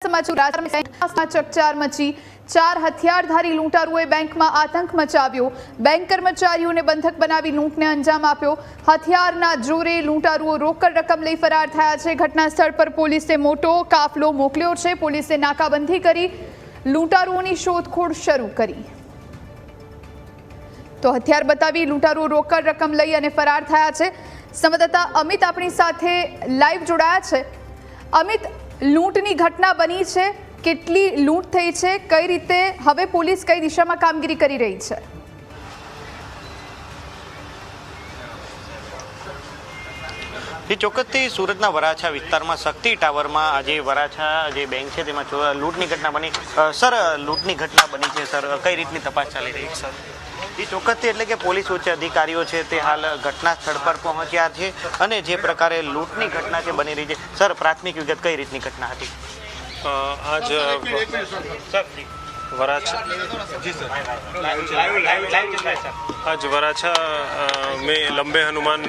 समाचार चकचार मची। 4 हथियारधारी लूंटारुओए बेंकमां आतंक मचाव्यो। बैंक कर्मचारीओने बंधक बनावी लूंटने अंजाम आप्यो। हथियाરના જોરે લૂંટારુઓ રોકડ રકમ લઈ ફરાર થયા છે। ઘટના સ્થળ પર પોલીસે મોટો કાફલો મોકલ્યો છે। પોલીસે નાકાબંધી કરી લૂંટારુઓની શોધખોળ શરૂ કરી। તો હથિયાર બતાવી લૂંટારુઓ રોકડ રકમ લઈ અને ફરાર થયા છે। સંવાદદાતા અમિત આપણી સાથે લાઈવ જોડાયા છે। અમિત, લૂંટની ઘટના બની છે, કેટલી લૂંટ થઈ છે, કઈ રીતે હવે પોલીસ કઈ દિશામાં કામગીરી કરી રહી છે? ચોક્કસથી સુરતના વરાછા વિસ્તારમાં શક્તિ ટાવરમાં આજે વરાછા જે બેંક છે તેમાં લૂંટની ઘટના બની। સર, લૂંટની ઘટના બની છે સર, કઈ રીતની તપાસ ચાલી રહી છે સર? એ ચોક્કસથી એટલે કે પોલીસ ઉચ્ચ અધિકારીઓ છે તે હાલ ઘટના સ્થળ પર પહોંચ્યા છે અને જે પ્રકારે લૂંટની ઘટના છે બની રહી છે, સર પ્રાથમિક વિગત કઈ રીતની ઘટના હતી? आज वराछा में लंबे हनुमान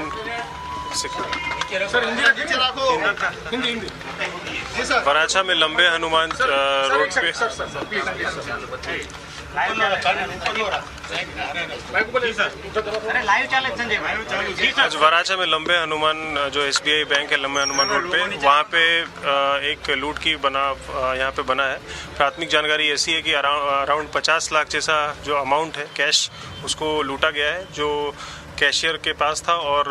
वराछा में लंबे हनुमान रोड पे आज वराछा में लंबे हनुमान जो SBI बैंक है लंबे हनुमान रोड पे, वहाँ पे एक लूट की यहाँ पे बना है। प्राथमिक जानकारी ऐसी है कि अराउंड 50 लाख जैसा जो अमाउंट है कैश उसको लूटा गया है, जो कैशियर के पास था। और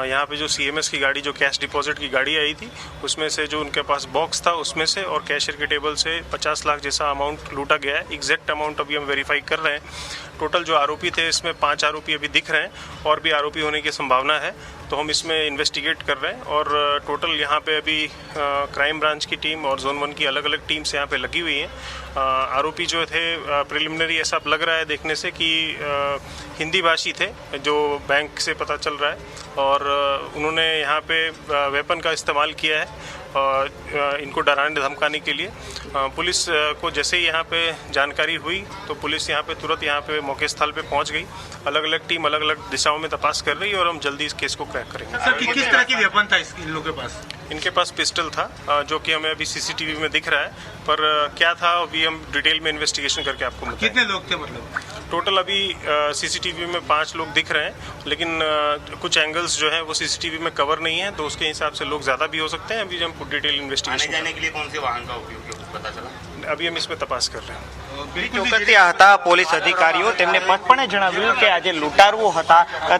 यहाँ पे जो CMS की गाड़ी, जो कैश डिपॉजिट की गाड़ी आई थी, उसमें से जो उनके पास बॉक्स था उसमें से और कैशियर के टेबल से 50 लाख जैसा अमाउंट लूटा गया है। एग्जैक्ट अमाउंट अभी हम वेरीफाई कर रहे हैं। टोटल जो आरोपी थे इसमें 5 आरोपी अभी दिख रहे हैं और भी आरोपी होने की संभावना है, तो हम इसमें इन्वेस्टिगेट कर रहे हैं। और टोटल यहाँ पे अभी क्राइम ब्रांच की टीम और जोन 1 की अलग अलग टीम्स यहाँ पे लगी हुई हैं। आरोपी जो थे प्रिलिमिनरी ऐसा लग रहा है देखने से कि हिंदी भाषी थे, जो बैंक से पता चल रहा है, और उन्होंने यहाँ पे वेपन का इस्तेमाल किया है इनको डराने धमकाने के लिए। पुलिस को जैसे ही यहाँ पे जानकारी हुई तो पुलिस यहाँ पे तुरंत यहाँ पे मौके स्थल पे पहुँच गई। अलग अलग टीम अलग अलग दिशाओं में तपास कर रही है और हम जल्दी इस केस को क्रैक करेंगे। सर, किस तरह की वेपन था इन लोगों के पास? इनके पास पिस्टल था, जो कि हमें अभी CCTV में दिख रहा है, पर क्या था अभी हम डिटेल में इन्वेस्टिगेशन करके आपको बताएंगे। कितने लोग थे मतलब? टोटल अभी CCTV में 5 लोग दिख रहे हैं, लेकिन कुछ एंगल्स जो है वो CCTV में कवर नहीं है, तो उसके हिसाब से लोग ज़्यादा भी हो सकते हैं। अभी हम डिटेल इन्वेस्टिगेशन आने जाने के लिए कौन से वाहन का उपयोग किया पता चला? अभी हम इसमें तपास कर रहे हैं। ચોક્કસથી આ હતા પોલીસ અધિકારીઓ। તેમણે પટપણે જણાવ્યું કે આજે લૂંટારુઓ હતા,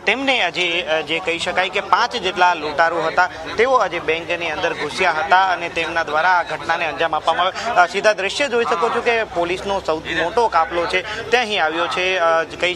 તેમને આજે જે કહી શકાય કે 5 જેટલા લૂંટારુઓ હતા, તેઓ આજે બેંકની અંદર ઘૂસ્યા હતા અને તેમના દ્વારા આ ઘટનાને અંજામ આપવામાં આવ્યો। સીધા દ્રશ્ય જોઈ શકો છો કે પોલીસનો સૌથી મોટો કાફલો છે તે અહીં આવ્યો છે। કહી